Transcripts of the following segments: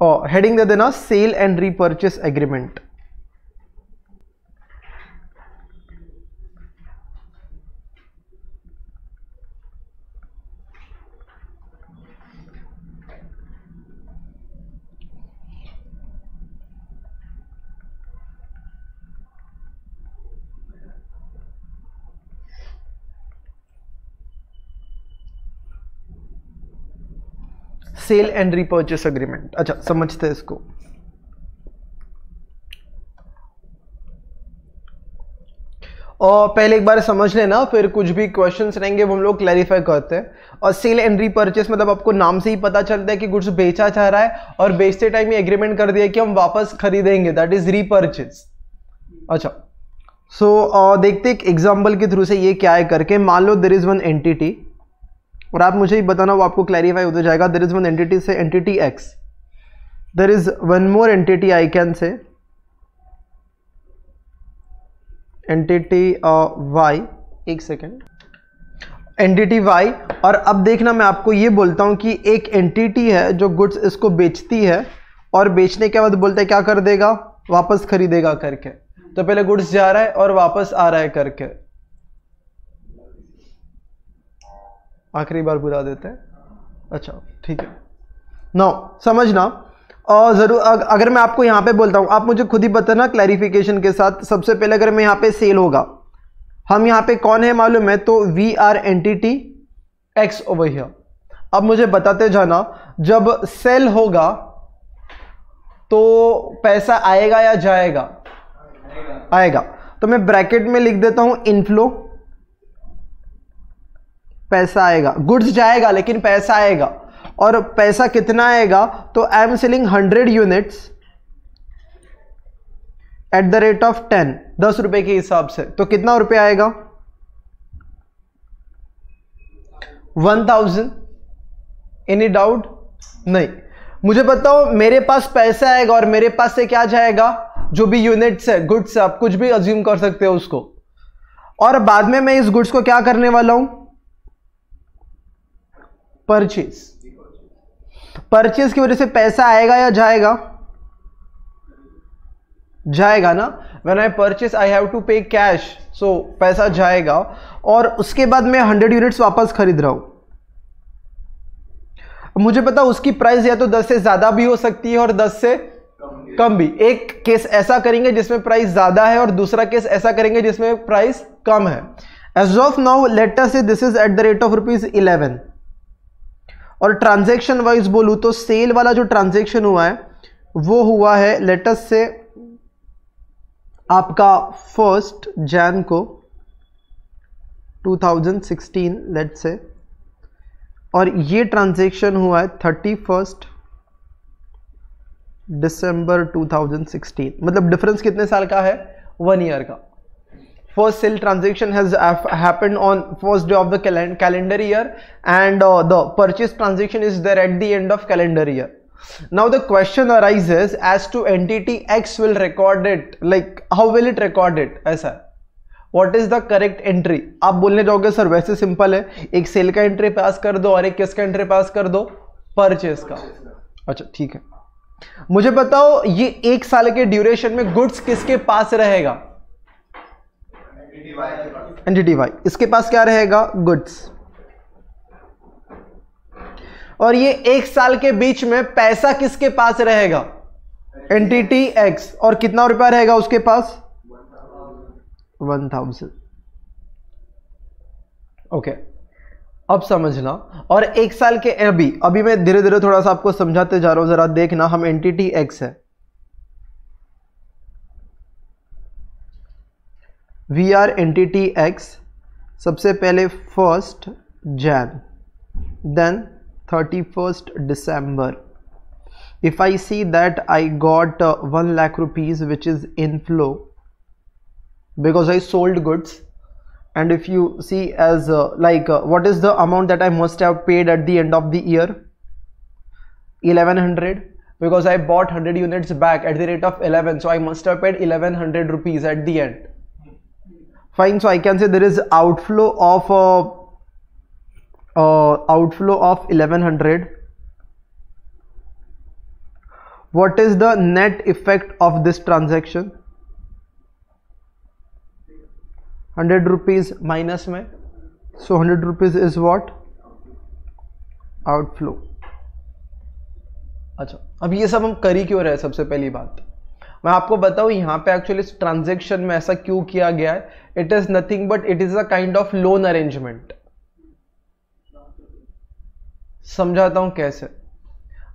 और हेडिंग दे देना sale and repurchase agreement. Sale and repurchase agreement. अच्छा समझते हैं इसको। और पहले एक बार समझ लेना, फिर कुछ भी क्वेश्चंस रहेंगे वो हम लोग क्लैरिफाई करते हैं। और सेल एंड रीपर्चेस मतलब आपको नाम से ही पता चलता है कि गुड्स बेचा जा रहा है और बेचते टाइम ये एग्रीमेंट कर दिया कि हम वापस खरीदेंगे, दैट इज रीपर्चेस। अच्छा सो देखते एक एग्जाम्पल के थ्रू से ये क्या है करके। मान लो देयर इज वन एंटिटी, और आप मुझे ही बताना, वो आपको क्लैरिफाई होता जाएगा। There is one entity say entity X, there is one more entity I can say entity Y, एक सेकेंड, एंटिटी वाई। और अब देखना मैं आपको ये बोलता हूं कि एक एंटिटी है जो गुड्स इसको बेचती है और बेचने के बाद बोलता है क्या कर देगा, वापस खरीदेगा करके। तो पहले गुड्स जा रहा है और वापस आ रहा है करके। आखिरी बार बुला देते हैं। अच्छा ठीक है, नो समझना। और जरूर अगर मैं आपको यहां पे बोलता हूं, आप मुझे खुद ही बताना क्लैरिफिकेशन के साथ। सबसे पहले अगर मैं यहां पे सेल होगा, हम यहां पे कौन है मालूम है, तो we are entity X over here. अब मुझे बताते जाना, जब सेल होगा तो पैसा आएगा या जाएगा, आएगा। तो मैं ब्रैकेट में लिख देता हूं इनफ्लो, पैसा आएगा, गुड्स जाएगा लेकिन पैसा आएगा। और पैसा कितना आएगा, तो I am selling 100 units at the rate of 10, 10 रुपए के हिसाब से। तो कितना रुपए आएगा, 1000। Any doubt? नहीं। मुझे बताओ, मेरे पास पैसा आएगा और मेरे पास से क्या जाएगा, जो भी यूनिट्स है, गुड्स है, आप कुछ भी अज्यूम कर सकते हो उसको। और बाद में मैं इस गुड्स को क्या करने वाला हूं, परचेज। परचेज की वजह से पैसा आएगा या जाएगा, जाएगा ना। When I purchase I have to pay cash, so पैसा जाएगा। और उसके बाद मैं 100 यूनिट्स वापस खरीद रहा हूं। मुझे पता उसकी प्राइस या तो 10 से ज्यादा भी हो सकती है और 10 से कम भी। एक केस ऐसा करेंगे जिसमें प्राइस ज्यादा है और दूसरा केस ऐसा करेंगे जिसमें प्राइस कम है। As of now let us say this is at the rate of ₹11। और ट्रांजैक्शन वाइज बोलूं तो सेल वाला जो ट्रांजैक्शन हुआ है वो हुआ है लेट अस से आपका 1 जनवरी को 2016 लेट से, और ये ट्रांजैक्शन हुआ है 31 दिसंबर 2016। मतलब डिफरेंस कितने साल का है, 1 ईयर का। First sale transaction has happened on first day of the calendar year, and the purchase transaction is there at the end of calendar year. Now the question arises as to entity X will record it, like how will it record it? ऐसा what is the correct entry? आप बोलने जाओगे sir वैसे simple है, एक cell का entry पास कर दो और एक किसका एंट्री पास कर दो, परचेज का। अच्छा ठीक है, मुझे बताओ ये 1 साल के ड्यूरेशन में गुड्स किसके पास रहेगा, एंटिटी वाई। इसके पास क्या रहेगा, गुड्स। और ये 1 साल के बीच में पैसा किसके पास रहेगा, एंटिटी एक्स। और कितना रुपया रहेगा उसके पास, 1000। ओके अब समझना। और 1 साल के अभी मैं धीरे धीरे थोड़ा सा आपको समझाते जा रहा हूं, जरा देखना। हम एंटिटी एक्स है, वी आर एंटिटी एक्स। सबसे पहले 1 जनवरी, देन 31 दिसंबर। If I see that I got 1 lakh rupees which is inflow because I sold goods, and if you see as what is the amount that I must have paid at the end of the year, 1100, because I bought 100 units back at the rate of 11, so I must have paid 1100 rupees at the end. Fine, so I can say there is outflow of 1100, what is the net effect of this transaction? 100 rupees minus में, सो 100 rupees is what? Outflow. अच्छा, अब ये सब हम कर ही क्यों रहे? सबसे पहली बात मैं आपको बताऊं, यहां पे एक्चुअली इस ट्रांजैक्शन में ऐसा क्यों किया गया है? It is nothing but it is a kind of loan arrangement. समझाता हूं कैसे।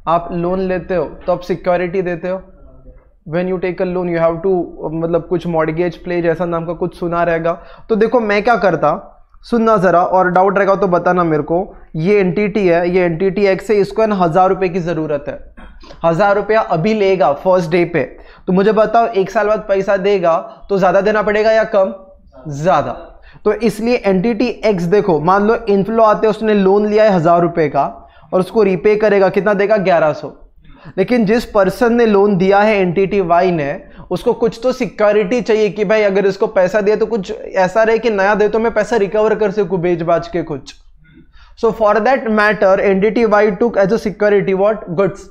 आप लोन लेते हो तो आप सिक्योरिटी देते हो। When you take a loan you have to, मतलब कुछ मॉर्गेज प्लेज ऐसा नाम का कुछ सुना रहेगा। तो देखो मैं क्या करता, सुनना जरा, और डाउट रहेगा तो बताना मेरे को। ये एंटिटी है, ये एंटिटी एक्स है, इसको है ना 1000 रुपए की जरूरत है। 1000 रुपया अभी लेगा फर्स्ट डे पे, तो मुझे बताओ 1 साल बाद पैसा देगा तो ज्यादा देना पड़ेगा या कम? ज्यादा। तो इसलिए एंटिटी एक्स, देखो मान लो इनफ्लो आते उसने लोन लिया है 1000 रुपए का और उसको रिपे करेगा, कितना देगा? 1100। लेकिन जिस पर्सन ने लोन दिया है एंटिटी वाई ने, उसको कुछ तो सिक्योरिटी चाहिए कि भाई अगर इसको पैसा दिया तो कुछ ऐसा रहे कि नया दे तो मैं पैसा रिकवर कर सकूं बेच बाच के कुछ। So for that matter entity Y took as a security what? Goods.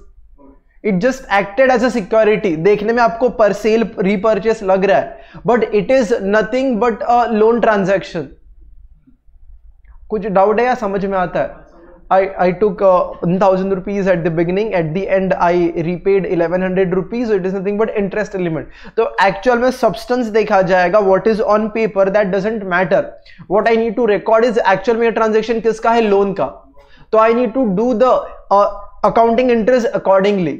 It just acted as a security. देखने में आपको पर सेल रीपर्चेस लग रहा है but it is nothing but a loan transaction. कुछ डाउट है या समझ में आता है? I took 1000 rupees at the beginning, at the end I repaid 1100 rupees, so it is nothing but interest element. तो actual में substance देखा जाएगा, what is on paper that doesn't matter. What I need to record is actual में transaction किसका है? Loan का। तो I need to do the accounting interest accordingly.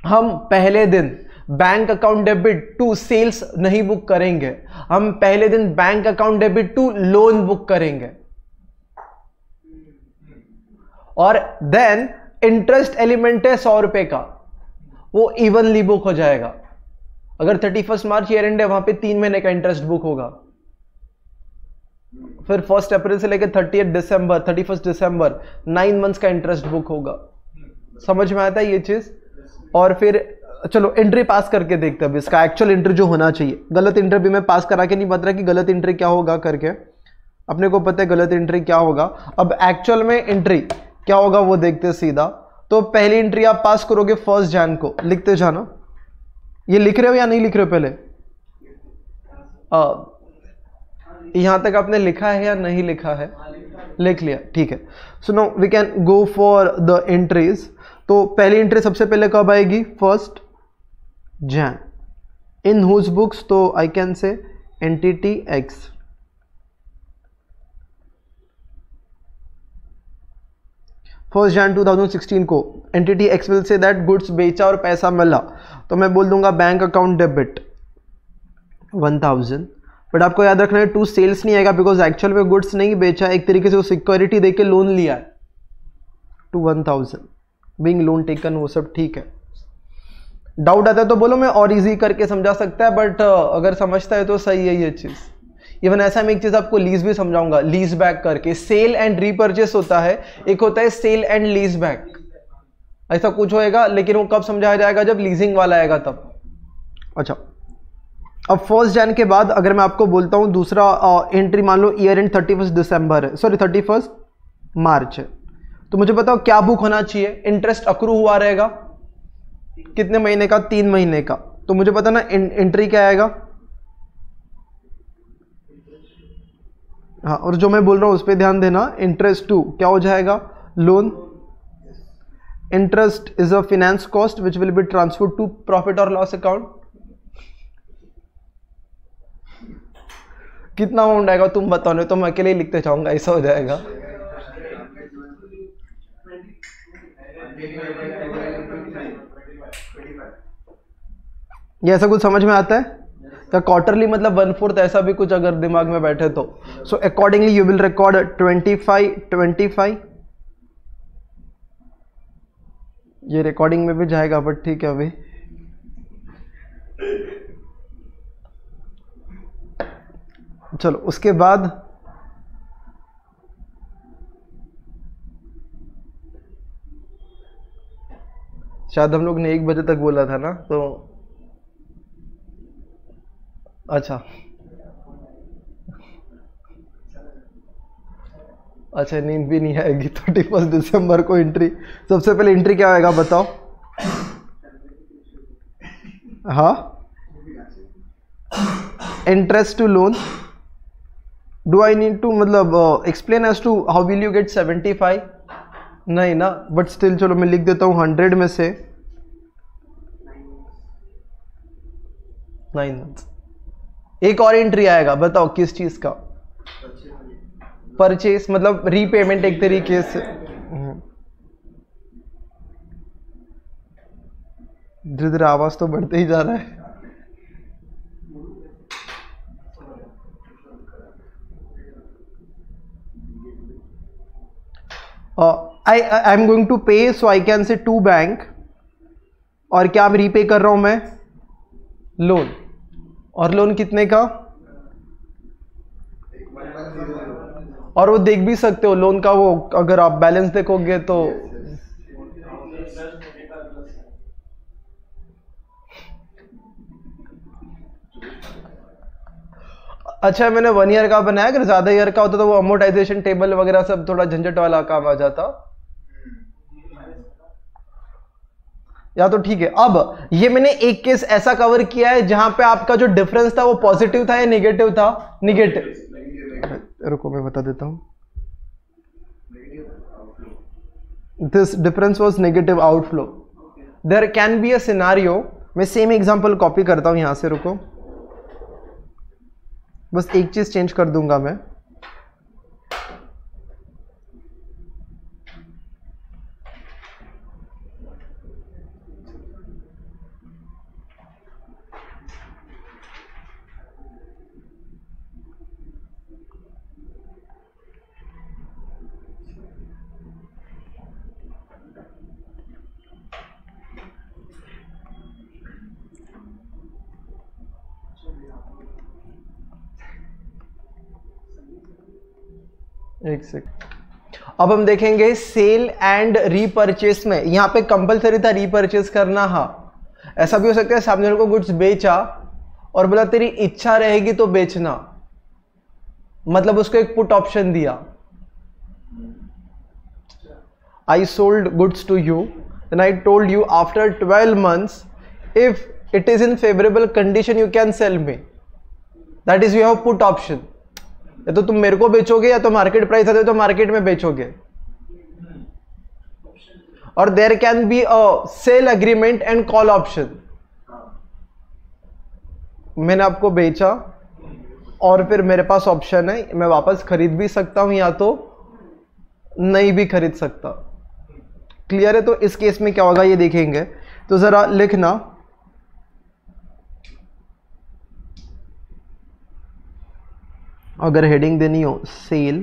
हम पहले दिन bank account debit to sales नहीं बुक करेंगे, हम पहले दिन bank account debit to loan book करेंगे। और देन इंटरेस्ट एलिमेंट है 100 रुपए का, वो इवनली बुक हो जाएगा। अगर 31 मार्च ईयर एंड है, वहां पे 3 महीने का इंटरेस्ट बुक होगा। फिर 1 अप्रैल से लेकर 31 दिसंबर 9 मंथ्स का इंटरेस्ट बुक होगा। समझ में आता है ये चीज? और फिर चलो एंट्री पास करके देखते हैं अब इसका एक्चुअल एंट्री जो होना चाहिए। गलत एंट्री भी मैं पास करा के नहीं बता रहा कि गलत एंट्री क्या होगा करके, अपने को पता है गलत एंट्री क्या होगा। अब एक्चुअल में एंट्री क्या होगा वो देखते सीधा। तो पहली एंट्री आप पास करोगे 1 जन को, लिखते जाना। ये लिख रहे हो या नहीं लिख रहे हो? पहले यहां तक आपने लिखा है या नहीं लिखा है? लिख लिया, ठीक है। So now we can go for the entries. तो पहली एंट्री सबसे पहले कब आएगी? 1 जन। In whose books? तो I can say entity X. First Jan 2016 को entity X will say that goods बेचा और पैसा मिला, तो मैं बोल दूंगा बैंक अकाउंट डेबिट 1000। बट आपको याद रखना है टू सेल्स नहीं आएगा बिकॉज एक्चुअल में गुड्स नहीं बेचा, एक तरीके से वो सिक्योरिटी देके लोन लिया है। टू 1000 बीइंग लोन टेकन, वो सब ठीक है। डाउट आता है तो बोलो, मैं और इजी करके समझा सकता है, बट अगर समझता है तो सही है ये चीज। इवन ऐसा मैं एक चीज आपको लीज भी समझाऊंगा, लीज बैक करके। सेल एंड रीपर्चेस होता है, एक होता है सेल एंड लीज बैक, ऐसा कुछ होएगा, लेकिन वो कब समझाया जाएगा? जब लीजिंग वाला आएगा तब। अच्छा, अब 1 जन के बाद अगर मैं आपको बोलता हूं दूसरा एंट्री, मान लो ईयर एंड 31 दिसंबर है, सॉरी 31 मार्च है, तो मुझे बताओ क्या बुक होना चाहिए? इंटरेस्ट अक्रू हुआ रहेगा कितने महीने का? 3 महीने का। तो मुझे पता ना एंट्री क्या आएगा? हाँ, और जो मैं बोल रहा हूं उस पर ध्यान देना। इंटरेस्ट टू क्या हो जाएगा? Loan. Interest is a finance cost which will be transferred to profit और लॉस अकाउंट। कितना अमाउंट आएगा तुम बताओ, नहीं तो मैं अकेले ही लिखते जाऊंगा, ऐसा हो जाएगा। ये ऐसा कुछ समझ में आता है क्या? क्वार्टरली मतलब 1/4, ऐसा भी कुछ अगर दिमाग में बैठे तो। So accordingly you will record 25। ये रिकॉर्डिंग में भी जाएगा बट ठीक है अभी। चलो उसके बाद शायद हम लोग ने 1 बजे तक बोला था ना, तो अच्छा नींद भी नहीं आएगी। 31 दिसंबर को एंट्री, सबसे पहले एंट्री क्या आएगा बताओ? हाँ, interest to loan, do I need to मतलब explain as to how will you get 75? नहीं ना, बट स्टिल चलो मैं लिख देता हूँ 100 में से 9 months। एक और एंट्री आएगा, बताओ किस चीज का? परचेस, मतलब रीपेमेंट एक तरीके से। धीरे धीरे आवाज तो बढ़ते ही जा रहा है। I am going to pay, so I can say to bank, और क्या मैं रीपे कर रहा हूं मैं? लोन। और लोन कितने का? और वो देख भी सकते हो लोन का, वो अगर आप बैलेंस देखोगे तो अच्छा मैंने 1 ईयर का बनाया, अगर ज्यादा ईयर का होता तो वो अमोर्टाइजेशन टेबल वगैरह सब थोड़ा झंझट वाला काम आ जाता। या तो ठीक है। अब ये मैंने एक केस ऐसा कवर किया है जहां पे आपका जो डिफरेंस था वो पॉजिटिव था या नेगेटिव था? नेगेटिव। रुको मैं बता देता हूं। This difference was negative outflow. There can be a scenario, मैं सेम एग्जांपल कॉपी करता हूं यहां से, रुको बस एक चीज चेंज कर दूंगा मैं। एक सेकंड। अब हम देखेंगे सेल एंड रीपरचेस में, यहां पे कंपलसरी था रीपरचेस करना। हाँ, ऐसा भी हो सकता है सामने वाले को गुड्स बेचा और बोला तेरी इच्छा रहेगी तो बेचना, मतलब उसको एक पुट ऑप्शन दिया। I sold goods to you, then I told you after 12 months if it is in favourable condition you can sell me, that is you have put option. या तो तुम मेरे को बेचोगे या तो मार्केट प्राइस आते तो मार्केट में बेचोगे। और there can be a sale agreement and call option. मैंने आपको बेचा और फिर मेरे पास ऑप्शन है, मैं वापस खरीद भी सकता हूं या तो नहीं भी खरीद सकता। क्लियर है? तो इस केस में क्या होगा ये देखेंगे। तो जरा लिखना, अगर हेडिंग देनी हो sale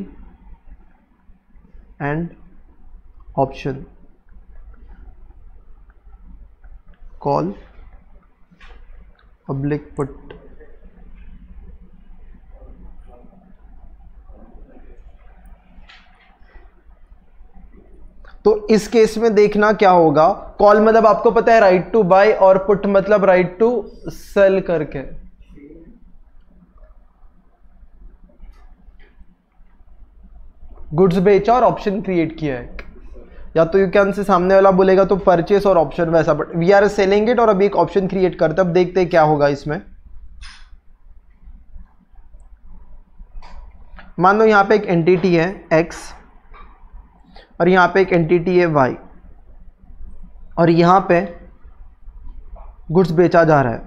and option, call public put. तो इस केस में देखना क्या होगा, कॉल मतलब आपको पता है राइट टू बाय, और पुट मतलब राइट टू सेल करके। गुड्स बेचा और ऑप्शन क्रिएट किया है, या तो यू कैन से सामने वाला बोलेगा तो परचेस और ऑप्शन वैसा, but we are selling it और अभी एक ऑप्शन क्रिएट करते, अब देखते हैं क्या होगा इसमें। मान लो यहां पे एक एंटिटी है x और यहां पे एक एंटिटी है y, और यहां पे गुड्स बेचा जा रहा है,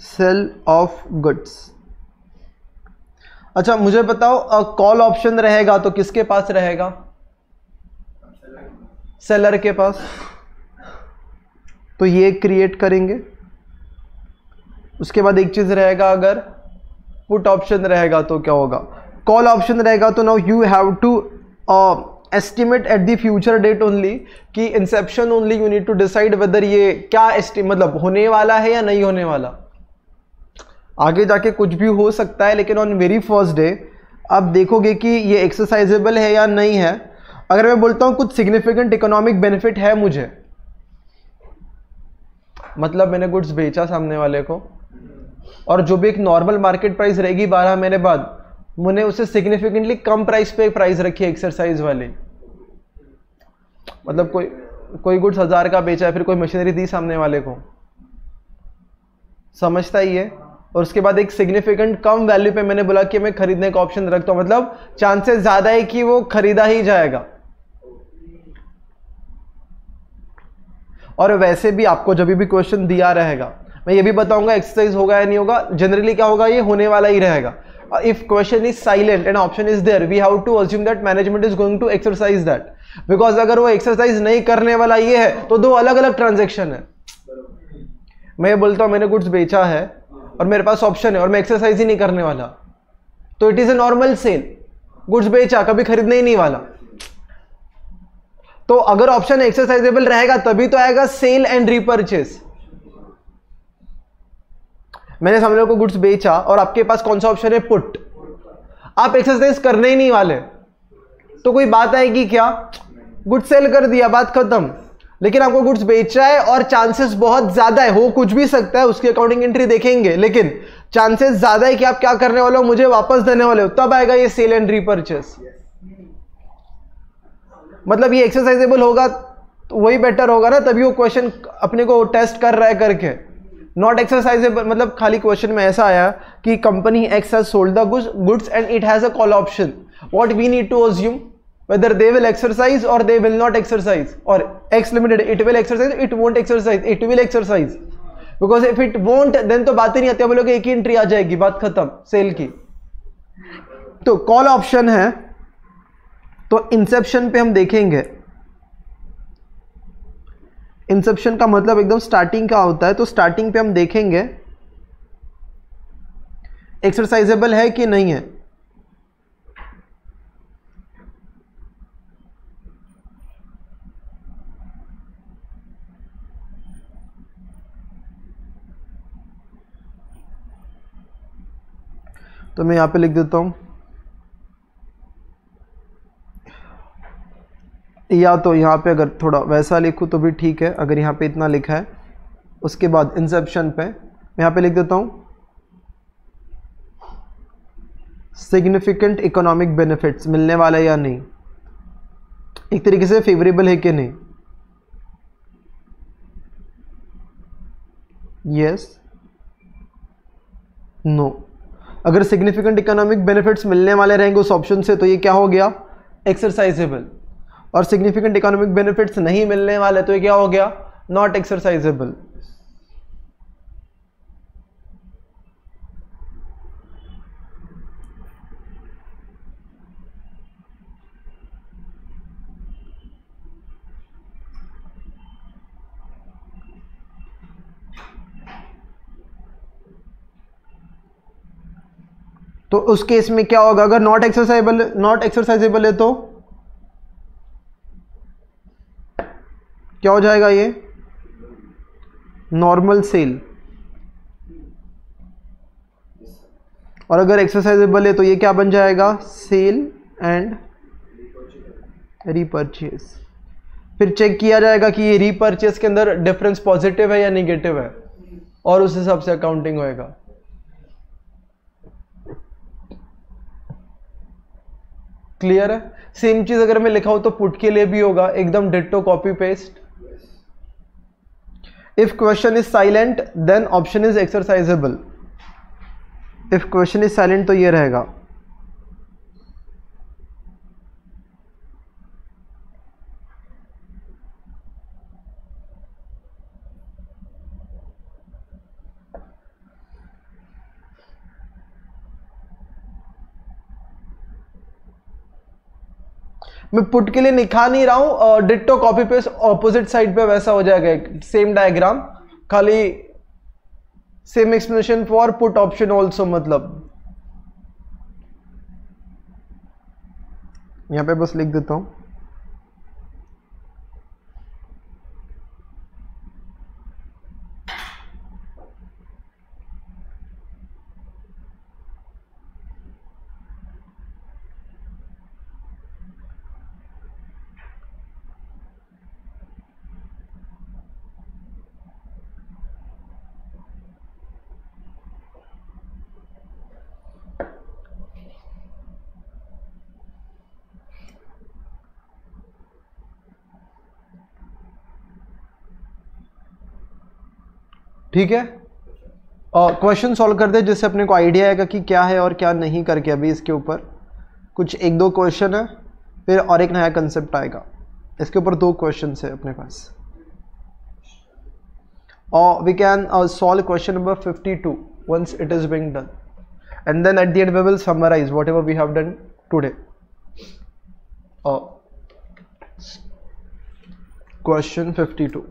सेल ऑफ गुड्स। अच्छा मुझे बताओ, कॉल ऑप्शन रहेगा तो किसके पास रहेगा? सेलर के पास। तो ये क्रिएट करेंगे। उसके बाद एक चीज रहेगा, अगर पुट ऑप्शन रहेगा तो क्या होगा? कॉल ऑप्शन रहेगा तो now you have to estimate at the future date only, कि inception only you need to decide whether ये क्या मतलब होने वाला है या नहीं होने वाला। आगे जाके कुछ भी हो सकता है, लेकिन ऑन वेरी फर्स्ट डे आप देखोगे कि ये एक्सरसाइजेबल है या नहीं है। अगर मैं बोलता हूं कुछ सिग्निफिकेंट इकोनॉमिक बेनिफिट है मुझे, मतलब मैंने गुड्स बेचा सामने वाले को, और जो भी एक नॉर्मल मार्केट प्राइस रहेगी 12 महीने बाद, मैंने उसे सिग्निफिकेंटली कम प्राइस पे प्राइस रखी है एक्सरसाइज वाली। मतलब कोई गुड्स 1000 का बेचा है, फिर कोई मशीनरी दी सामने वाले को, समझता ही है। और उसके बाद एक सिग्निफिकेंट कम वैल्यू पे मैंने बोला कि मैं खरीदने का ऑप्शन रखता हूं, मतलब चांसेस ज्यादा है कि वो खरीदा ही जाएगा। और वैसे भी आपको जब भी क्वेश्चन दिया रहेगा मैं ये भी बताऊंगा एक्सरसाइज होगा या नहीं होगा, जनरली क्या होगा, ये होने वाला ही रहेगा। If question is silent and option is there, we have to assume that management is going to exercise that, because अगर वो एक्सरसाइज नहीं करने वाला ये है तो दो अलग अलग ट्रांजेक्शन है। मैं बोलता हूं मैंने गुड्स बेचा है और मेरे पास ऑप्शन है और मैं एक्सरसाइज ही नहीं करने वाला, तो it is a normal sale. Goods बेचा, कभी खरीदने ही नहीं वाला। तो अगर ऑप्शन एक्सरसाइजेबल रहेगा तभी तो आएगा सेल एंड रीपर्चेस। मैंने समझ लो को गुड्स बेचा और आपके पास कौन सा ऑप्शन है, पुट। आप एक्सरसाइज करने ही नहीं वाले, तो कोई बात आएगी क्या? गुड्स सेल कर दिया, बात खत्म। लेकिन आपको गुड्स बेचा है और चांसेस बहुत ज्यादा है, हो कुछ भी सकता है, उसकी अकाउंटिंग एंट्री देखेंगे, लेकिन चांसेस ज्यादा है कि आप क्या करने वाले हो, मुझे वापस देने वाले हो, तब आएगा ये सेल एंड रीपर्चेस। मतलब ये एक्सरसाइजेबल होगा तो वही बेटर होगा ना, तभी वो क्वेश्चन अपने को टेस्ट कर रहा है करके। नॉट एक्सरसाइजेबल मतलब खाली क्वेश्चन में ऐसा आया कि company X has sold the goods and it has a call option, what we need to assume whether they will exercise or they will not exercise, or X Limited it will exercise, it won't exercise, it will exercise, because if it won't then तो बात ही नहीं आती, बोलोगे एक ही entry आ जाएगी, बात खत्म cell की। तो कॉल ऑप्शन है, तो इंसेप्शन पे हम देखेंगे। इंसेप्शन का मतलब एकदम स्टार्टिंग का होता है, तो स्टार्टिंग पे हम देखेंगे एक्सरसाइजेबल है कि नहीं है। तो मैं यहां पे लिख देता हूं, या तो यहां पे अगर थोड़ा वैसा लिखूं तो भी ठीक है, अगर यहां पे इतना लिखा है उसके बाद इंसेप्शन पे मैं यहां पे लिख देता हूं सिग्निफिकेंट इकोनॉमिक बेनिफिट्स मिलने वाला है या नहीं, एक तरीके से फेवरेबल है कि नहीं, यस नो। अगर सिग्निफिकेंट इकोनॉमिक बेनिफिट्स मिलने वाले रहेंगे उस ऑप्शन से तो ये क्या हो गया, एक्सरसाइजेबल। और सिग्निफिकेंट इकोनॉमिक बेनिफिट्स नहीं मिलने वाले तो ये क्या हो गया, नॉट एक्सरसाइजेबल। तो उस केस में क्या होगा, अगर नॉट एक्सरसाइजेबल है तो क्या हो जाएगा, ये नॉर्मल सेल। और अगर एक्सरसाइजेबल है तो ये क्या बन जाएगा, सेल एंड रीपर्चेस। फिर चेक किया जाएगा कि ये रीपर्चेस के अंदर डिफरेंस पॉजिटिव है या नेगेटिव है, और उस हिसाब से अकाउंटिंग होएगा। क्लियर है? सेम चीज अगर मैं लिखा हूं तो पुट के लिए भी होगा, एकदम ditto copy paste. If question is silent then option is exercisable. If question is silent तो ये रहेगा, मैं पुट के लिए लिखा नहीं रहा हूं, ditto copy paste opposite side पे वैसा हो जाएगा, सेम डायग्राम, खाली same explanation for put option also. मतलब यहां पे बस लिख देता हूं, ठीक है। क्वेश्चन सॉल्व करते हैं जिससे अपने को आइडिया आएगा कि क्या है और क्या नहीं करके। अभी इसके ऊपर कुछ एक दो क्वेश्चन है, फिर और एक नया कंसेप्ट आएगा। इसके ऊपर 2 क्वेश्चन है अपने पास। और we can solve question number 52 once it is being done, and then at the end we will summarize whatever we have done today. Question 52.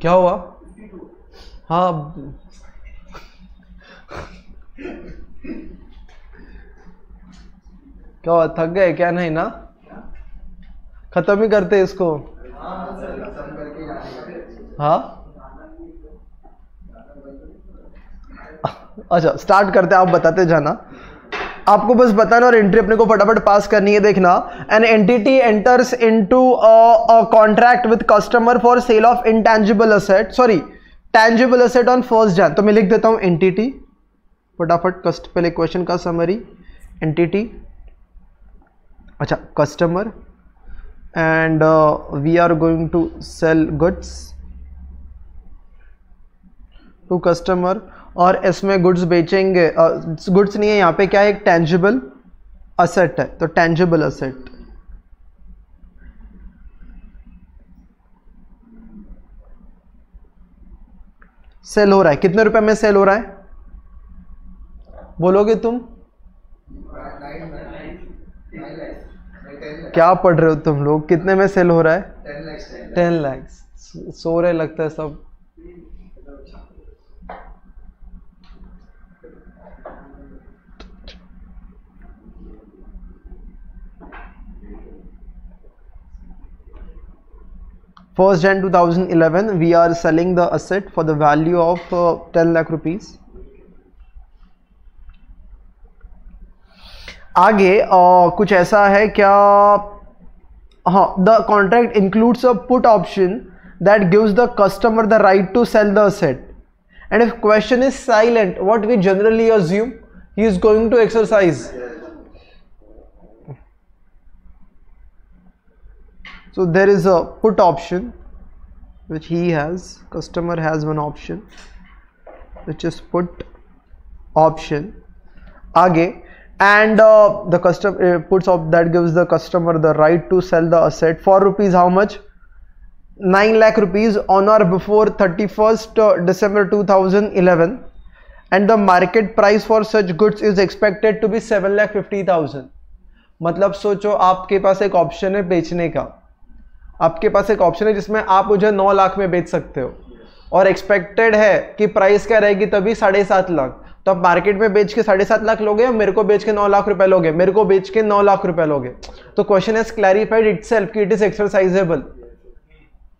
क्या हुआ? हाँ, क्या हुआ, थक गए क्या? नहीं ना, खत्म ही करते इसको। हाँ, अच्छा स्टार्ट करते, आप बताते जाना। आपको बस बताना और एंट्री अपने को फटाफट पास करनी है। देखना, an entity enters into a contract with customer for sale of intangible asset, sorry tangible asset on 1 Jan। तो मैं लिख देता हूं एंटिटी फटाफट। पहले क्वेश्चन का समरी, एंटिटी, अच्छा customer, and we are going to sell goods to customer, और इसमें गुड्स बेचेंगे। गुड्स नहीं है यहाँ पे, क्या है, एक टेंजिबल असेट है। तो टेंजिबल असेट सेल हो रहा है। कितने रुपए में सेल हो रहा है बोलोगे तुम? क्या पढ़ रहे हो तुम लोग? कितने में सेल हो रहा है? 10 लाख। सो रहे लगता है सब। First Jan 2011 we are selling the asset for the value of 10 lakh rupees. आगे कुछ ऐसा है क्या? हाँ, the contract includes a put option that gives the customer the right to sell the asset, and if question is silent, what we generally assume, he is going to exercise. So there is a put option which he has, customer has one option which is put option. आगे, and the customer puts up that gives the customer the right to sell the asset for rupees how much? 9 lakh rupees on or before 31st December 2011, and the market price for such goods is expected to be 7,50,000. मतलब सोचो, आपके पास एक option है बेचने का, आपके पास एक option है जिसमें आप मुझे 9 लाख में बेच सकते हो, और एक्सपेक्टेड है कि प्राइस क्या रहेगी तभी 7.5 लाख। तो आप मार्केट में बेच के 7.5 लाख लोगे, या मेरे को बेच के 9 लाख रुपए लोगे? मेरे को बेच के 9 लाख रुपए लोगे। तो क्वेश्चन हैज क्लैरिफाइड इटसेल्फ कि it is exercisable,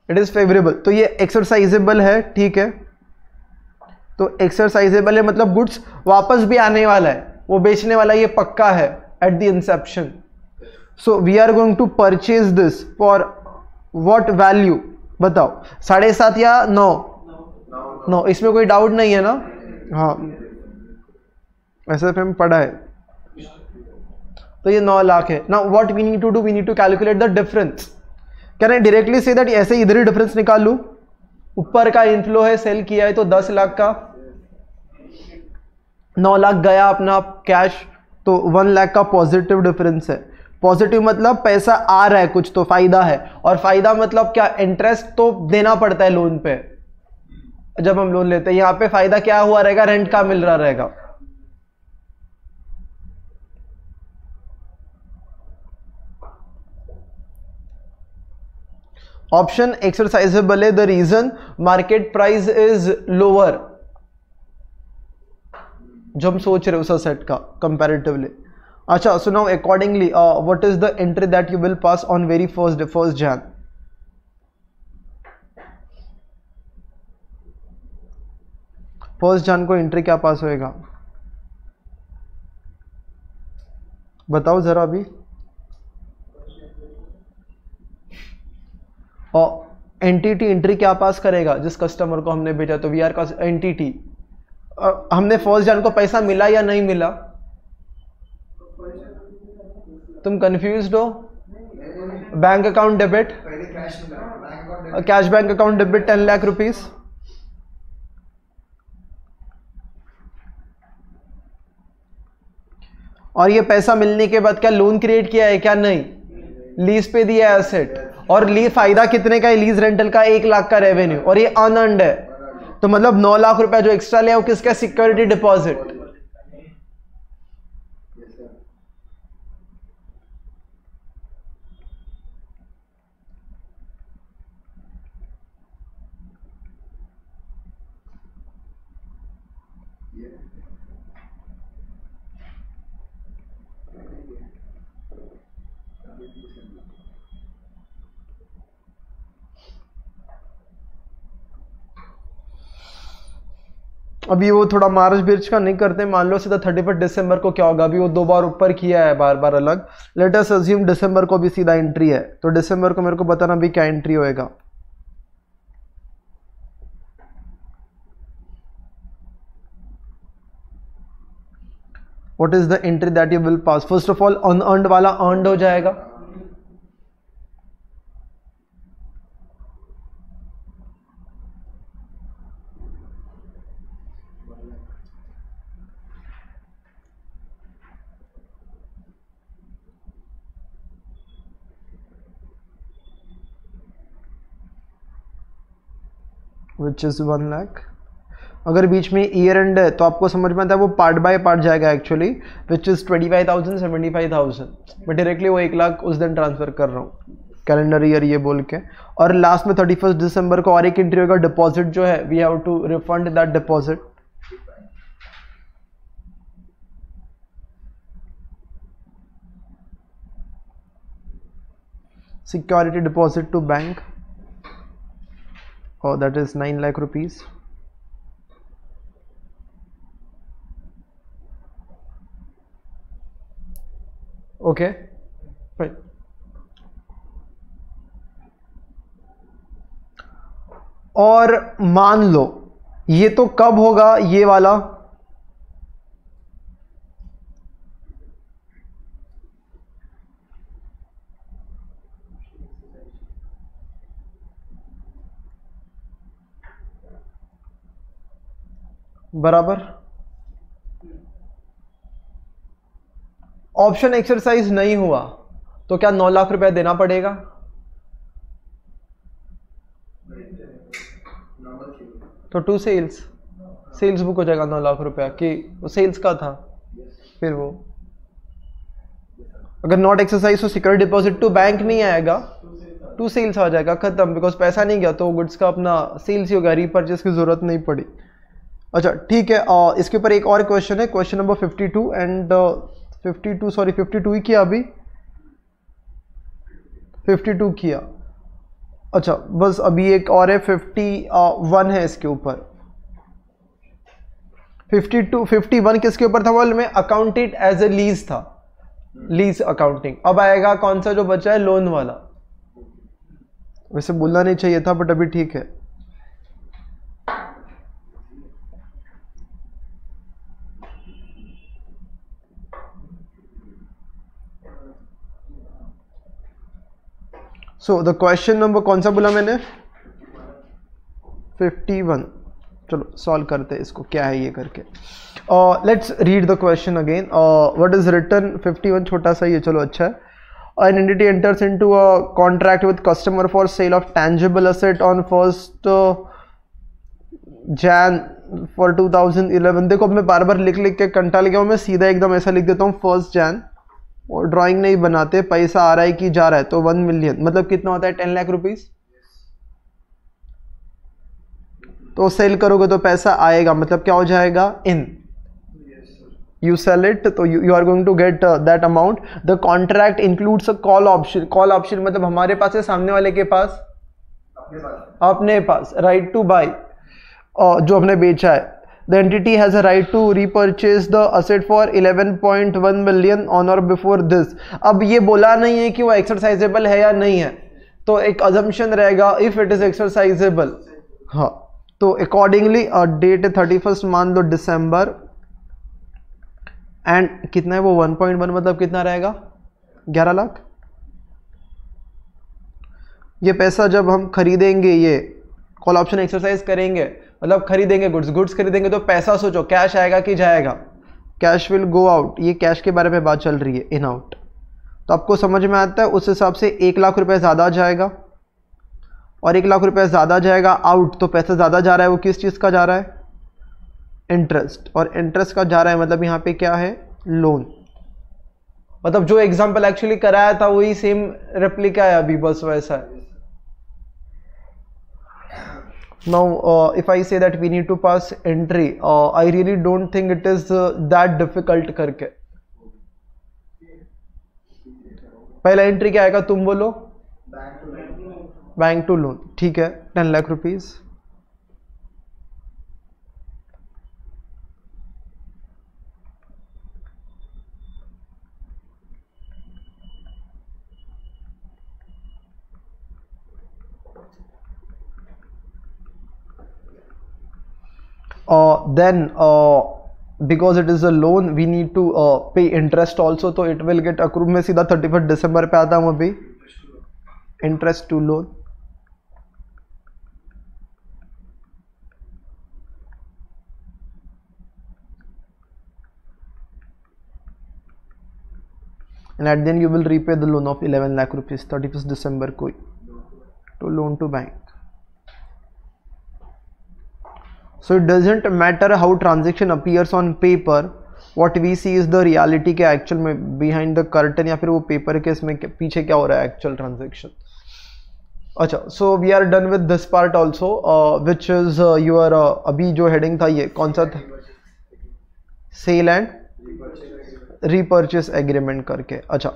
it is favourable. तो ये एक्सरसाइजेबल है, ठीक है। तो एक्सरसाइजेबल है मतलब गुड्स वापस भी आने वाला है, वो बेचने वाला, ये पक्का है at the inception. So we are going to purchase this for what value बताओ? 7.5 या 9? 9, इसमें कोई डाउट नहीं है ना? हाँ, ऐसे फिर पढ़ा है। तो ये 9 लाख है ना। What we need to do, we need to calculate the difference. Can I directly say that ऐसे इधर ही डिफरेंस निकाल लूं? ऊपर का इनफ्लो है, सेल किया है तो 10 लाख का, 9 लाख गया अपना कैश, तो 1 लाख का पॉजिटिव डिफरेंस है। पॉजिटिव मतलब पैसा आ रहा है कुछ, तो फायदा है। और फायदा मतलब क्या? इंटरेस्ट तो देना पड़ता है लोन पे जब हम लोन लेते हैं। यहां पे फायदा क्या हुआ रहेगा? रेंट का मिल रहा रहेगा। ऑप्शन एक्सरसाइजेबल है। The reason market price is lower, जो हम सोच रहे हैं उस असेट का कंपैरेटिवली। अच्छा, so now accordingly what is the entry that you will pass on very first Jan? First Jan को एंट्री क्या पास होएगा बताओ जरा अभी। और एंटिटी एंट्री क्या पास करेगा? जिस कस्टमर को हमने भेजा, तो वी आर का एंटिटी। हमने 1 जन को पैसा मिला या नहीं मिला? तुम कंफ्यूज्ड हो? Bank account debit, cash bank account debit 10 lakh rupees. और ये पैसा मिलने के बाद क्या लोन क्रिएट किया है क्या? नहीं, लीज पे दिया है एसेट। और लीज फायदा कितने का है? लीज रेंटल का 1 लाख का रेवेन्यू, और ये अनअर्न्ड है, तो मतलब 9 लाख रुपया जो एक्स्ट्रा लिया वो किसका? Security deposit. अभी वो थोड़ा मार्च बीच का नहीं करते, मान लो सीधा 31 दिसंबर को क्या होगा? अभी वो 2 बार ऊपर किया है, बार बार अलग। लेट अस अज्यूम दिसंबर को भी सीधा एंट्री है, तो दिसंबर को मेरे को बताना भी क्या एंट्री होएगा। What is the entry that you will pass? First of all unearned वाला अर्न्ड हो जाएगा, विच इज 1 लाख। अगर बीच में ईयर एंड है तो आपको समझ में आता है वो पार्ट बाय पार्ट जाएगा एक्चुअली, विच इज 25,000 75,000। मैं डायरेक्टली वो 1 लाख उस दिन ट्रांसफर कर रहा हूँ, कैलेंडर ईयर ये बोल के। और लास्ट में 31 दिसंबर को और एक एंट्री होगा, डिपॉजिट जो है we have to refund that deposit. Security deposit to bank, oh that is 9 lakh rupees। Okay fine. और मान लो ये तो कब होगा ये वाला? बराबर। ऑप्शन एक्सरसाइज नहीं हुआ तो क्या 9 लाख रुपया देना पड़ेगा? तो टू सेल्स बुक हो जाएगा 9 लाख रुपया, कि वो सेल्स का था। फिर वो अगर नॉट एक्सरसाइज तो सिक्योरिटी डिपॉजिट टू बैंक नहीं आएगा, टू सेल्स आ जाएगा, खत्म। बिकॉज पैसा नहीं गया तो गुड्स का अपना सेल्स ही होगा, रीपर्चेस की जरूरत नहीं पड़ी। अच्छा ठीक है, इसके ऊपर एक और क्वेश्चन है, क्वेश्चन नंबर 52 एंड 52 ही किया अभी, 52 किया। अच्छा बस अभी एक और है 51 है इसके ऊपर। 51 किसके ऊपर था? बोल में अकाउंटेड एज ए लीज था, लीज अकाउंटिंग। अब आएगा कौन सा जो बचा है? लोन वाला। वैसे बोलना नहीं चाहिए था बट अभी ठीक है। सो द क्वेश्चन नंबर कौन सा बोला मैंने? 51। चलो सॉल्व करते हैं इसको, क्या है ये करके। Let's read the question again. What is written? 51 छोटा सा ही है, चलो अच्छा है। An entity enters into a contract with customer for sale of tangible asset on 1st Jan for 2011। देखो मैं बार बार लिख लिख के कंटाल गया हूँ, मैं सीधा एकदम ऐसा लिख देता हूँ 1st Jan, और ड्राइंग नहीं बनाते। पैसा आ रहा है कि जा रहा है, तो 1 मिलियन मतलब कितना होता है? 10 लाख रुपीस। तो सेल करोगे तो पैसा आएगा, मतलब क्या हो जाएगा? इन you sell it, तो you are going to get that amount। the contract includes a call option। call option मतलब हमारे पास है, सामने वाले के पास, अपने पास right to buy, जो हमने बेचा है। the entity has a right to repurchase the asset for 11.1 million on or before this। अब ये बोला नहीं है कि वो एक्सरसाइजेबल है या नहीं है, तो एक अजम्पशन रहेगा इफ इट इज एक्सरसाइजेबल, हाँ, तो अकॉर्डिंगली डेट 31 मान लो दिसंबर, एंड कितना है वो 1.1 मतलब कितना रहेगा 11 लाख। ये पैसा जब हम खरीदेंगे, ये कॉल ऑप्शन एक्सरसाइज करेंगे, मतलब खरीदेंगे गुड्स खरीदेंगे, तो पैसा सोचो कैश आएगा कि जाएगा, कैश विल गो आउट। ये कैश के बारे में बात चल रही है, इन आउट। तो आपको समझ में आता है, उस हिसाब से 1 लाख रुपए ज़्यादा जाएगा, और 1 लाख रुपए ज़्यादा जाएगा आउट, तो पैसा ज़्यादा जा रहा है, वो किस चीज़ का जा रहा है, इंटरेस्ट, और इंटरेस्ट का जा रहा है मतलब यहाँ पे क्या है, लोन। मतलब जो एग्जाम्पल एक्चुअली कराया था वही सेम रेप्लिका है अभी, बस वैसा है। Now if I say that we need to pass entry, I really don't think it is that difficult करके। पहला एंट्री क्या आएगा तुम बोलो, बैंक टू लोन, ठीक है, 10 lakh rupees. Then because it is a loan we need to pay interest also, तो it will get accrued। मैं सीधा 31 दिसंबर पे आता हूँ अभी, interest to loan. and at the end you will repay the loan of 11 lakh rupees 31st December को to loan to bank। So it doesn't matter how transaction appears on paper, what we see is the reality के actual में behind the curtain, या फिर वो paper के इसमें पीछे क्या हो रहा है actual transaction। अच्छा, so we are done with this part also, which is your अभी जो heading था ये कौन सा था, सेल एंड रीपर्चेस एग्रीमेंट करके। अच्छा,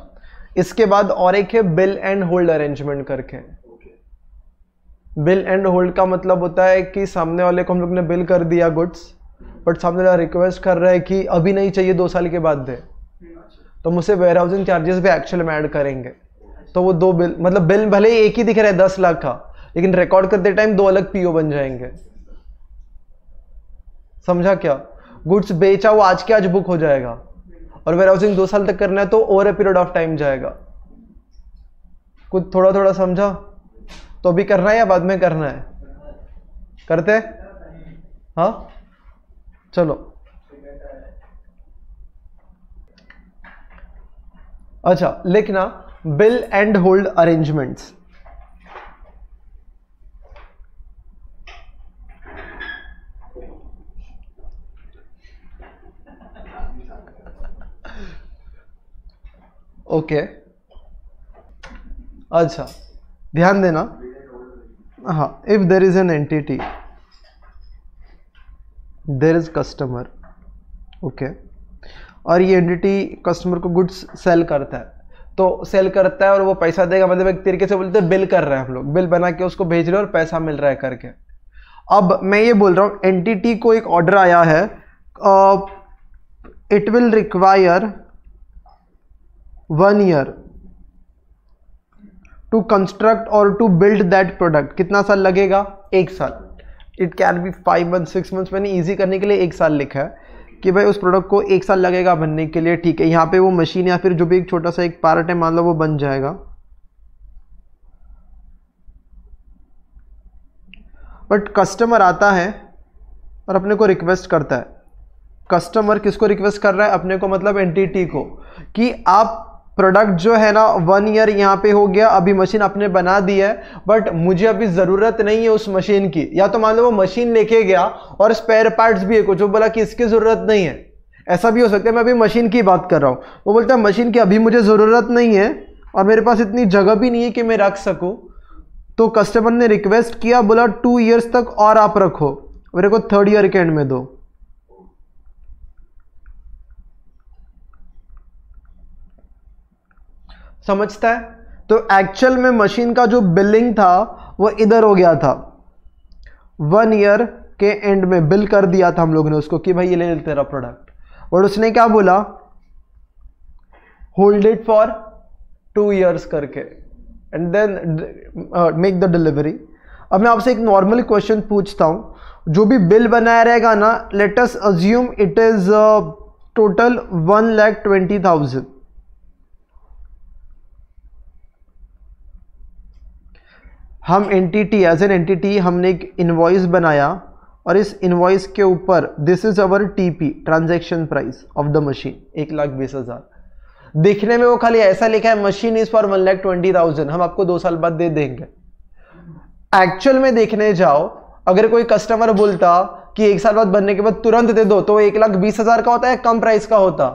इसके बाद और एक है बिल एंड होल्ड अरेंजमेंट करके। बिल एंड होल्ड का मतलब होता है कि सामने वाले को हम लोग ने बिल कर दिया गुड्स, बट सामने वाला रिक्वेस्ट कर रहा है कि अभी नहीं चाहिए 2 साल के बाद दे, तो मुझसे वेयर हाउसिंग चार्जेस भी एक्चुअल में ऐड करेंगे। तो वो 2 बिल, मतलब बिल भले ही एक ही दिख रहा है 10 लाख का, लेकिन रिकॉर्ड करते टाइम 2 अलग पीओ बन जाएंगे। समझा क्या, गुड्स बेचा वो आज के आज बुक हो जाएगा, और वेयर हाउसिंग 2 साल तक करना है तो over a period of time जाएगा। कुछ थोड़ा थोड़ा समझा, तो अभी करना है या बाद में करना है, करते हाँ, चलो। अच्छा, लिखना bill and hold arrangements. Okay, अच्छा ध्यान देना, हाँ, if there is an entity, there is customer, okay, और ये एंटिटी कस्टमर को गुड्स सेल करता है, तो सेल करता है और वो पैसा देगा, मतलब एक तरीके से बोलते हैं बिल कर रहे हैं हम लोग, बिल बना के उसको भेज रहे हैं और पैसा मिल रहा है करके। अब मैं ये बोल रहा हूँ एंटिटी को एक ऑर्डर आया है, it will require 1 year to construct और टू बिल्ड दैट प्रोडक्ट। कितना साल लगेगा, 1 साल। It can be 5 months 6 months, मैंने इजी करने के लिए 1 साल लिखा है कि भाई उस प्रोडक्ट को 1 साल लगेगा बनने के लिए, ठीक है। यहाँ पे वो मशीन या फिर जो भी एक छोटा सा एक पार्ट है मान लो वो बन जाएगा, बट कस्टमर आता है और अपने को रिक्वेस्ट करता है। कस्टमर किसको रिक्वेस्ट कर रहा है, अपने को, मतलब एंटिटी को, कि आप प्रोडक्ट जो है ना 1 year यहाँ पे हो गया, अभी मशीन आपने बना दी है, बट मुझे अभी ज़रूरत नहीं है उस मशीन की। या तो मान लो वो मशीन लेके गया और स्पेयर पार्ट्स भी है कुछ, वो बोला कि इसकी ज़रूरत नहीं है, ऐसा भी हो सकता है। मैं अभी मशीन की बात कर रहा हूँ, वो बोलता है मशीन की अभी मुझे ज़रूरत नहीं है और मेरे पास इतनी जगह भी नहीं है कि मैं रख सकूँ। तो कस्टमर ने रिक्वेस्ट किया, बोला 2 years तक और आप रखो, मेरे को 3rd year के एंड में दो। समझता है? तो एक्चुअल में मशीन का जो बिलिंग था वो इधर हो गया था, 1 year के एंड में बिल कर दिया था हम लोगों ने उसको कि भाई ये ले तेरा प्रोडक्ट, और उसने क्या बोला, होल्ड इट फॉर 2 years करके। And then make the delivery. अब मैं आपसे एक नॉर्मल क्वेश्चन पूछता हूं, जो भी बिल बनाया रहेगा ना, let us assume it is total 1,20,000। हम एंटिटी एज एन एंटिटी हमने एक इनवॉइस बनाया और इस इनवॉइस के ऊपर this is our TP, transaction price of the machine, 1,20,000। देखने में वो खाली ऐसा लिखा है मशीन इज फॉर 1,20,000, हम आपको 2 साल बाद दे देंगे। एक्चुअल में देखने जाओ, अगर कोई कस्टमर बोलता कि 1 साल बाद बनने के बाद तुरंत दे दो, तो 1,20,000 का होता है, कम प्राइस का होता,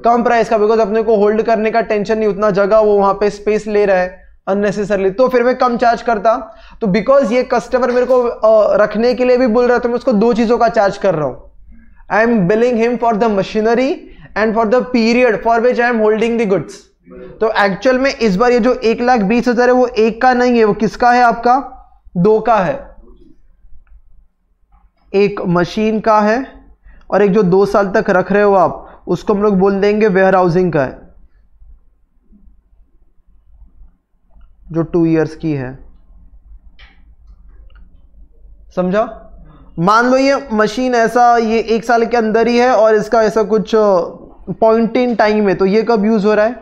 कम प्राइस का, बिकॉज अपने को होल्ड करने का टेंशन नहीं, उतना जगह वो वहां पे स्पेस ले रहा है अननेसेसरली, तो फिर मैं कम चार्ज करता। तो बिकॉज ये कस्टमर मेरे को रखने के लिए भी बोल रहा है, तो मैं उसको 2 चीजों का चार्ज कर रहा हूं। I am billing him for the machinery and for the period for which I am holding the goods. तो एक्चुअल में इस बार ये जो 1,20,000 है वो एक का नहीं है, वो किसका है आपका? 2 का है। एक मशीन का है और एक जो 2 साल तक रख रहे हो आप, उसको हम लोग बोल देंगे वेयर हाउसिंग का है, जो 2 इयर्स की है। समझा? मान लो ये मशीन ऐसा ये 1 साल के अंदर ही है और इसका ऐसा कुछ पॉइंट इन टाइम है, तो ये कब यूज हो रहा है?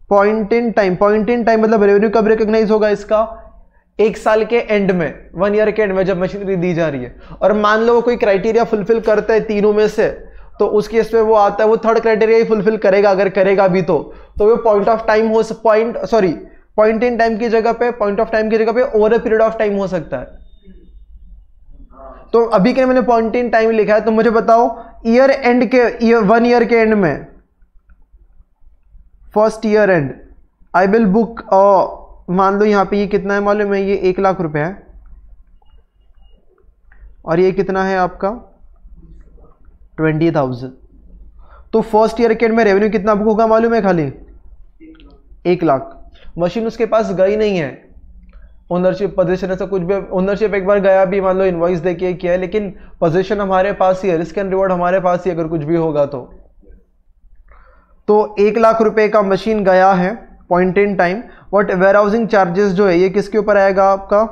Point in time. Point in time मतलब रेवेन्यू कब रिकॉग्नाइज होगा इसका? 1 साल के एंड में, 1 ईयर के एंड में जब मशीनरी दी जा रही है। और मान लो वो कोई क्राइटेरिया फुलफिल करता है तीनों में से, तो उस केस में वो आता है, वो 3rd क्राइटेरिया ही फुलफिल करेगा, अगर करेगा भी तो वो पॉइंट ऑफ टाइम हो, पॉइंट इन टाइम की जगह पे, पॉइंट ऑफ टाइम की जगह पे over a period of time हो सकता है। तो अभी के मैंने पॉइंट इन टाइम लिखा है, तो मुझे बताओ ईयर एंड के 1 ईयर के एंड में, first year and I will book, मान लो यहां पे ये कितना है मालूम है? ये 1,00,000 रुपए है और ये कितना है आपका? 20,000। तो फर्स्ट ईयर के एंड में रेवेन्यू कितना बुक होगा मालूम है? खाली 1,00,000। मशीन उसके पास गई नहीं है, ओनरशिप पोजीशन ऐसा कुछ भी, ओनरशिप एक बार गया भी, मान लो इनवॉइस देके किया है, लेकिन पोजीशन हमारे पास ही है, रिस्क एंड रिवॉर्ड हमारे पास ही, अगर कुछ भी होगा तो 1,00,000 रुपए का मशीन गया है point in time. But warehousing charges जो है ये किसके ऊपर आएगा आपका?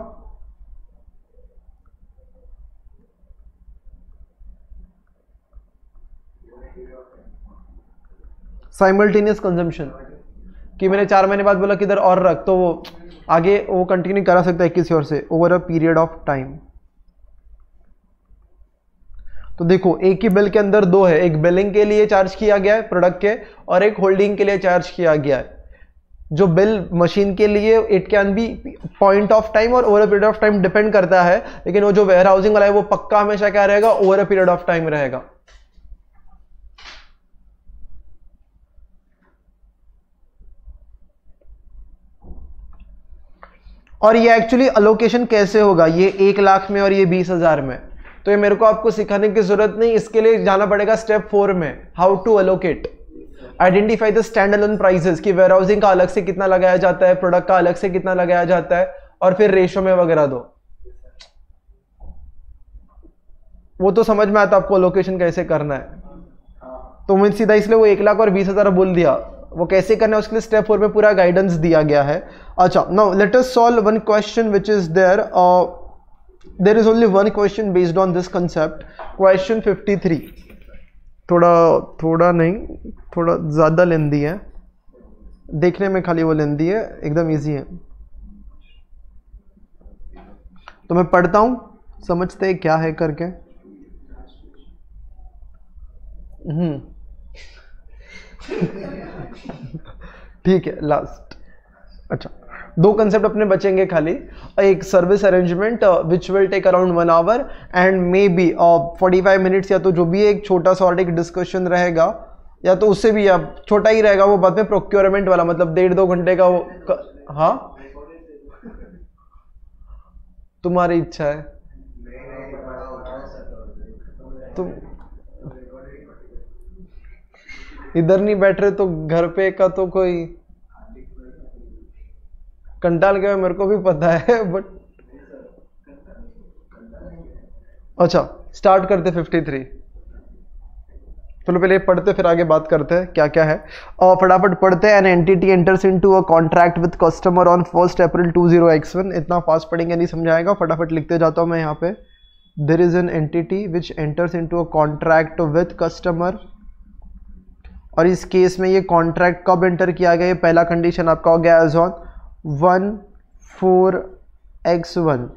साइमल्टेनियस कंजम्पशन, कि मैंने 4 महीने बाद बोला किधर और रख, तो वो आगे वो कंटिन्यू करा सकता है किसी और से over a period of time. तो देखो एक ही बिल के अंदर 2 है, एक बिलिंग के लिए चार्ज किया गया है प्रोडक्ट के, और एक होल्डिंग के लिए चार्ज किया गया है। जो बिल मशीन के लिए it can be point of time और over a period of time depend करता है, लेकिन वो जो वेयर हाउसिंग वाला है वो पक्का हमेशा क्या रहेगा? Over a period of time रहेगा। और ये एक्चुअली अलोकेशन कैसे होगा? ये 1,00,000 में और ये 20,000 में, तो ये मेरे को आपको सिखाने की जरूरत नहीं, इसके लिए जाना पड़ेगा स्टेप 4 में, how to allocate. Identify the stand alone prices, कि वेयर हाउसिंग का अलग से कितना लगाया जाता है, प्रोडक्ट का अलग से कितना लगाया जाता है, और फिर रेशो में वगैरह दो। वो तो समझ में आता आपको अलोकेशन कैसे करना है। तो मैं सीधा इसलिए वो 1,00,000 और 20,000 बोल दिया, वो कैसे करना है उसके लिए स्टेप 4 में पूरा गाइडेंस दिया गया है। अच्छा, now let us solve one question which is there, there is only one question based on this concept, question 53। थोड़ा नहीं, थोड़ा ज़्यादा लेंदी है, देखने में खाली वो लेंदी है, एकदम इजी है। तो मैं पढ़ता हूँ, समझते हैं क्या है करके। ठीक है, लास्ट। अच्छा, 2 कंसेप्ट अपने बचेंगे खाली। एक service arrangement which will take around 1 hour and maybe 45 minutes, या तो जो भी एक छोटा सा और एक डिस्कशन रहेगा, या तो उससे भी अब छोटा ही रहेगा वो बाद में, प्रोक्योरमेंट वाला, मतलब 1.5-2 घंटे का वो हाँ तुम्हारी इच्छा है। तुम इधर नहीं बैठ रहे तो घर पे का तो कोई कंटाल के, मेरे को भी पता है, बट अच्छा स्टार्ट करते 53। चलो पहले पढ़ते फिर आगे बात करते हैं क्या क्या है। और फटाफट पढ़ते हैं। An entity enters into a contract with customer on 1 April 20x1। इतना फास्ट पढ़ेंगे नहीं समझाएगा, फटाफट लिखते जाता हूँ मैं यहाँ पे। There is an entity which enters into a contract with customer, और इस केस में ये कॉन्ट्रैक्ट कब एंटर किया गया, ये पहला कंडीशन आपका हो गया एज ऑन 1/4x1।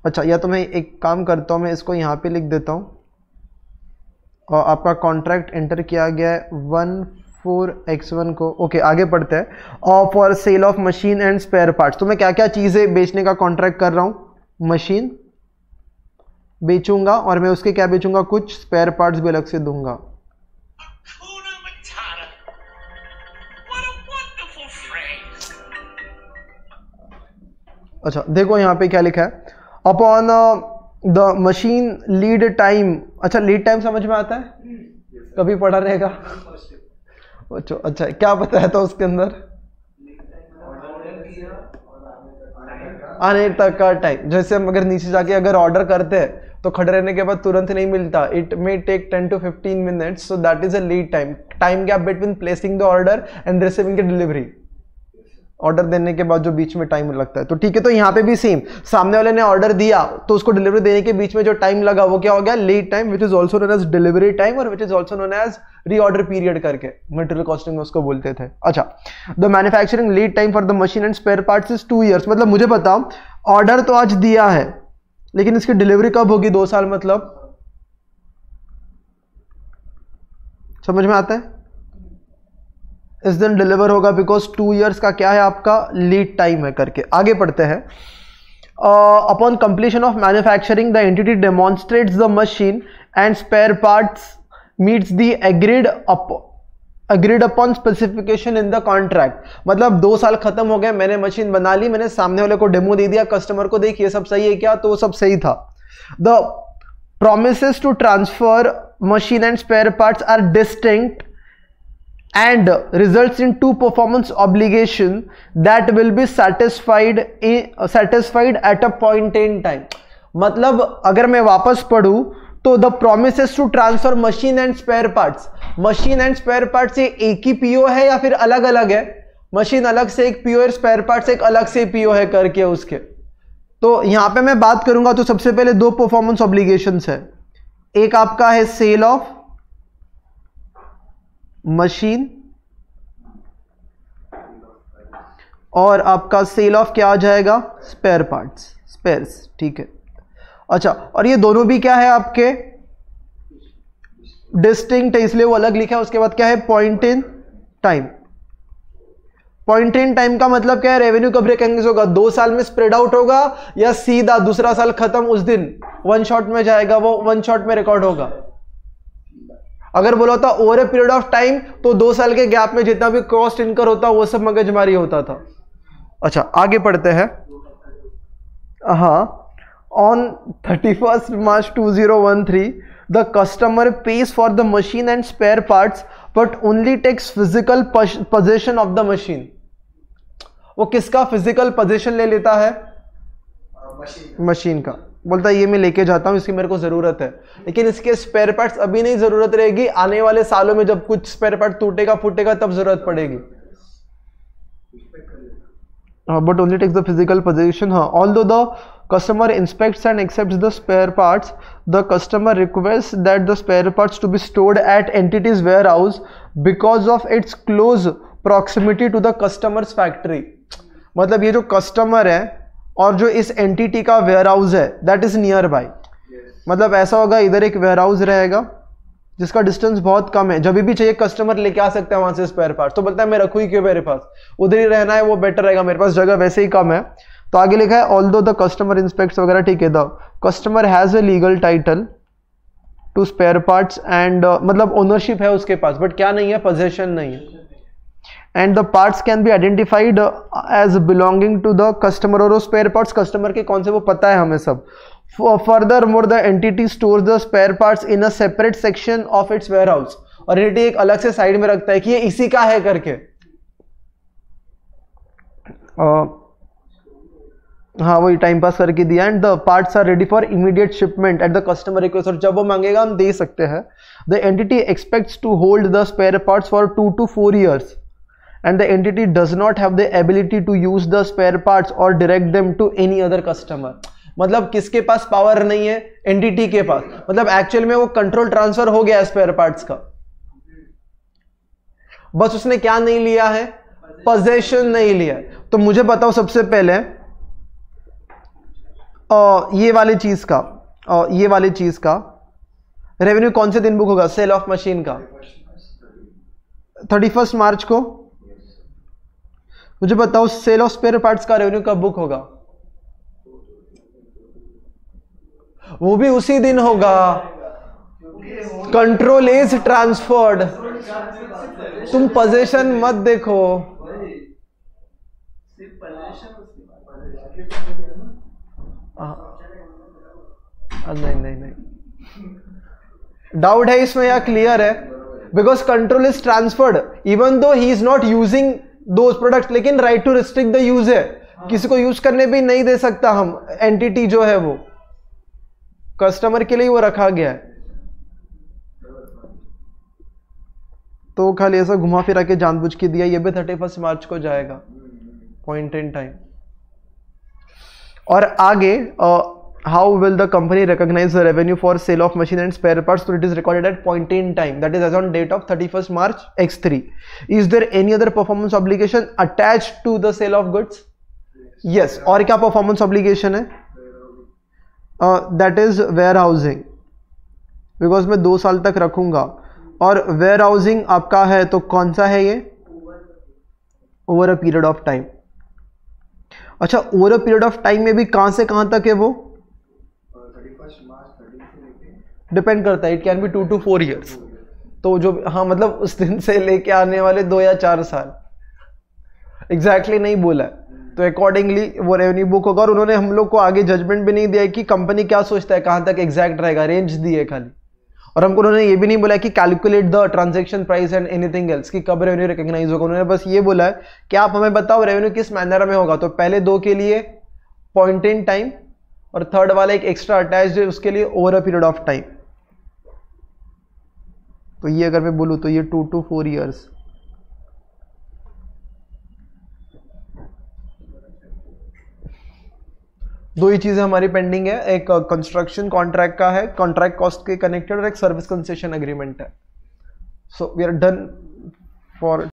अच्छा, या तो मैं एक काम करता हूँ, मैं इसको यहाँ पे लिख देता हूँ, और आपका कॉन्ट्रैक्ट एंटर किया गया है 1/4x1 को। ओके, आगे पढ़ते हैं। और for sale of machine and spare parts, तो मैं क्या क्या चीज़ें बेचने का कॉन्ट्रैक्ट कर रहा हूँ, मशीन बेचूंगा और मैं उसके क्या बेचूंगा, कुछ स्पेयर पार्ट्स भी अलग से दूंगा। अच्छा देखो यहाँ पे क्या लिखा है, upon the machine lead time. अच्छा, लीड टाइम समझ में आता है, कभी पढ़ा रहेगा। अच्छा क्या बताया था उसके अंदर, आने तक का टाइम। जैसे हम अगर नीचे जाके अगर ऑर्डर करते हैं तो खड़े रहने के बाद तुरंत नहीं मिलता, it may take 10 to 15 minutes, so that is a lead time, time gap between placing the order and receiving the delivery. Order देने के बाद जो बीच में टाइम लगता है, तो ठीक है। तो यहाँ पे भी सेम, सामने वाले ने ऑर्डर दिया तो उसको डिलीवरी देने के बीच में जो टाइम लगा वो क्या हो गया, lead time, which is also known as delivery time और which is also known as reorder period करके मटेरियल कॉस्टिंग में उसको बोलते थे। अच्छा, the manufacturing lead time for the machine and spare parts is 2 years। मतलब मुझे बताओ, ऑर्डर तो आज दिया है लेकिन इसकी डिलीवरी कब होगी, 2 साल। मतलब समझ में आता है, इस दिन डिलीवर होगा बिकॉज 2 years का क्या है आपका लीड टाइम है करके। आगे पढ़ते हैं। Upon completion of manufacturing the entity demonstrates the machine and spare parts meets the agreed upon specification in the contract. मतलब 2 साल खत्म हो गए, मैंने मशीन बना ली, मैंने सामने वाले को डेमो दे दिया, कस्टमर को देखिए सब सही है क्या, तो वो सब सही था। The promises to transfer machine and spare parts are distinct and results in 2 performance obligation that will be satisfied at a point in time। मतलब अगर मैं वापस पढ़ूं तो the promises to transfer machine and spare parts, machine and spare parts ये एक ही PO है या फिर अलग अलग है, मशीन अलग से एक पीओ है, स्पेयर पार्ट्स एक अलग से पीओ है करके उसके। तो यहां पे मैं बात करूंगा तो सबसे पहले 2 परफॉर्मेंस ऑब्लिगेशंस है, एक आपका है सेल ऑफ मशीन और आपका सेल ऑफ क्या आ जाएगा, स्पेयर पार्ट्स, स्पेयर्स, ठीक है। अच्छा, और ये दोनों भी क्या है आपके डिस्टिंक्ट है, इसलिए वो अलग लिखा है। उसके बाद क्या है, point in time. Point in time का मतलब क्या है, रेवेन्यू कब रिकॉग्नाइज होगा, 2 साल में स्प्रेड आउट होगा या सीधा दूसरा साल खत्म उस दिन वन शॉट में जाएगा, वो वन शॉट में रिकॉर्ड होगा। अगर बोला होता over a period of time तो 2 साल के गैप में जितना भी कॉस्ट इनकर होता वो सब मगजमारी होता था। अच्छा आगे पढ़ते हैं। हाँ, on 31 March 2013 the customer pays for the machine and spare parts but only takes physical possession of the machine। वो किसका फिजिकल पोजीशन ले लेता है, मशीन का। बोलता है ये मैं लेके जाता हूं, इसकी मेरे को जरूरत है, लेकिन इसके स्पेयर पार्ट्स अभी नहीं जरूरत रहेगी, आने वाले सालों में जब कुछ स्पेयर पार्ट टूटेगा फूटेगा तब जरूरत पड़ेगी। But only takes the physical possession। Although the customer inspects and accepts the spare parts, the customer requests that the spare parts to be stored at entity's warehouse because of its close proximity to the customer's factory। मतलब ये जो customer है और जो इस entity का warehouse है that is near by. मतलब ऐसा होगा, इधर एक वेयरहाउस रहेगा जिसका डिस्टेंस बहुत कम है, जब भी चाहिए कस्टमर लेके आ सकता है वहां से स्पेयर पार्ट्स। तो बोलता है मैं रखूँ ही क्यों, मेरे पास उधर ही रहना है, वो बेटर रहेगा, मेरे पास जगह वैसे ही कम है। तो आगे लिखा है ऑल्दो द कस्टमर इंस्पेक्ट्स वगैरह, ठीक है। The customer has a legal title to spare parts and मतलब ओनरशिप है उसके पास, बट क्या नहीं है, पोजेशन नहीं है। And the parts can be identified as belonging to the customer, और वो स्पेयर पार्ट्स कस्टमर के कौन से वो पता है हमें सब। Furthermore, the entity stores the spare parts in a separate section of its warehouse। और एंटिटी एक अलग से साइड में रखता है कि ये इसी का है करके। हाँ वही टाइम पास करके दिया। And the parts are ready for immediate shipment at the customer request, और जब वो मांगेगा हम दे सकते हैं। The entity expects to hold the spare parts for 2 to 4 years and the entity does not have the ability to use the spare parts or direct them to any other customer। मतलब किसके पास power नहीं है? Entity के पास। मतलब actual में वो control transfer हो गया स्पेयर पार्ट्स का, बस उसने क्या नहीं लिया है? पोजेशन नहीं लिया है। तो मुझे बताओ सबसे पहले ये वाली चीज का रेवेन्यू कौन से दिन बुक होगा? सेल ऑफ मशीन का 31 मार्च को। मुझे बताओ सेल ऑफ स्पेयर पार्ट्स का रेवेन्यू कब बुक होगा? वो भी उसी दिन होगा। Control is transferred. तुम पोजीशन मत देखो। नहीं डाउट है इसमें या क्लियर है? Because control is transferred even though he is not using those product, लेकिन right to restrict the use है, किसी को यूज करने भी नहीं दे सकता हम। एंटिटी जो है वो कस्टमर के लिए वो रखा गया है। तो खाली ऐसा घुमा फिरा के जानबूझ के दिया। ये भी 31 मार्च को जाएगा, पॉइंट इन टाइम। और आगे how will the company recognise the revenue for sale of machine and spare parts? तो it is recorded at point in time, that is as on date of 31 March X3। Is there any other performance obligation attached to the sale of goods? Yes. और क्या performance obligation है? That is warehousing, because मैं 2 साल तक रखूंगा। और where housing आपका है तो कौन सा है ये? Over a period of time. अच्छा, over a period of time में भी कहां से कहां तक है वो? 31 मार्च 30 से लेके डिपेंड करता है, it can B 2 to 4 years। तो जो हाँ मतलब उस दिन से लेके आने वाले 2 या 4 साल, एग्जैक्टली नहीं बोला है। तो अकॉर्डिंगली वो रेवेन्यू बुक होगा। और उन्होंने हम लोग को आगे जजमेंट भी नहीं दिया कि कंपनी क्या सोचता है, कहां तक एग्जैक्ट रहेगा, रेंज दी है खाली। और हमको उन्होंने ये भी नहीं बोला कि calculate the transaction price and anything else, कि कब रेवेन्यू रिकॉग्नाइज होगा। उन्होंने बस ये बोला है कि आप हमें बताओ रेवेन्यू किस मैनर में होगा। तो पहले 2 के लिए पॉइंट इन टाइम, और थर्ड वाला एक एक्स्ट्रा अटैच्ड है उसके लिए over a period of time. तो ये अगर मैं बोलूं तो ये 2 to 4 years। दो ही चीजें हमारी पेंडिंग है, एक कंस्ट्रक्शन कॉन्ट्रैक्ट का है, कॉन्ट्रैक्ट कॉस्ट के कनेक्टेड, और एक सर्विस कंसेशन एग्रीमेंट है। So we are done for